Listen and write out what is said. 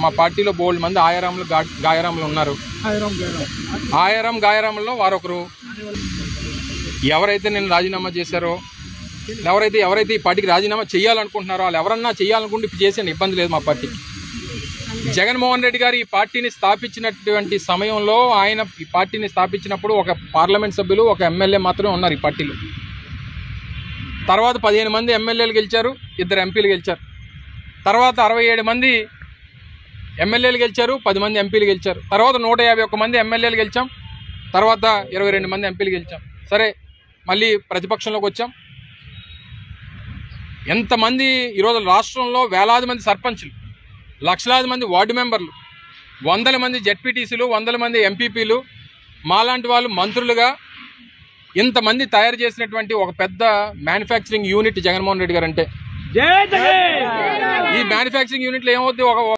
మా పార్టీలో బోల్డ్ మంది ఆయారాములు గాయారాములు ఉన్నారు. గాయారాముల్లో వారొకరు. ఎవరైతే నేను రాజీనామా చేశారో, ఎవరైతే ఈ పార్టీకి రాజీనామా చేయాలనుకుంటున్నారో వాళ్ళు ఎవరన్నా చేయాలనుకుంటే చేసిన ఇబ్బంది లేదు మా పార్టీకి. జగన్మోహన్ రెడ్డి గారు ఈ పార్టీని స్థాపించినటువంటి సమయంలో ఆయన ఈ పార్టీని స్థాపించినప్పుడు ఒక పార్లమెంట్ సభ్యులు, ఒక ఎమ్మెల్యే మాత్రమే ఉన్నారు ఈ పార్టీలో. తర్వాత 15 మంది ఎమ్మెల్యేలు గెలిచారు, 2 ఎంపీలు గెలిచారు. తర్వాత 67 మంది ఎమ్మెల్యేలు గెలిచారు, 10 మంది ఎంపీలు గెలిచారు. తర్వాత 151 మంది ఎమ్మెల్యేలు గెలిచాం. తర్వాత 22 మంది ఎంపీలు గెలిచాం. సరే, మళ్ళీ ప్రతిపక్షంలోకి వచ్చాం. ఎంతమంది ఈరోజు రాష్ట్రంలో వేలాది మంది సర్పంచ్లు, లక్షలాది మంది వార్డు మెంబర్లు, 100 మంది జెడ్పీటీసీలు, 100 మంది ఎంపీపీలు, మాలాంటి వాళ్ళు మంత్రులుగా ఇంతమంది తయారు చేసినటువంటి ఒక పెద్ద మ్యానుఫ్యాక్చరింగ్ యూనిట్ జగన్మోహన్ రెడ్డి గారు అంటే. ఈ మ్యానుఫ్యాక్చరింగ్ యూనిట్లో ఏమవుద్ది,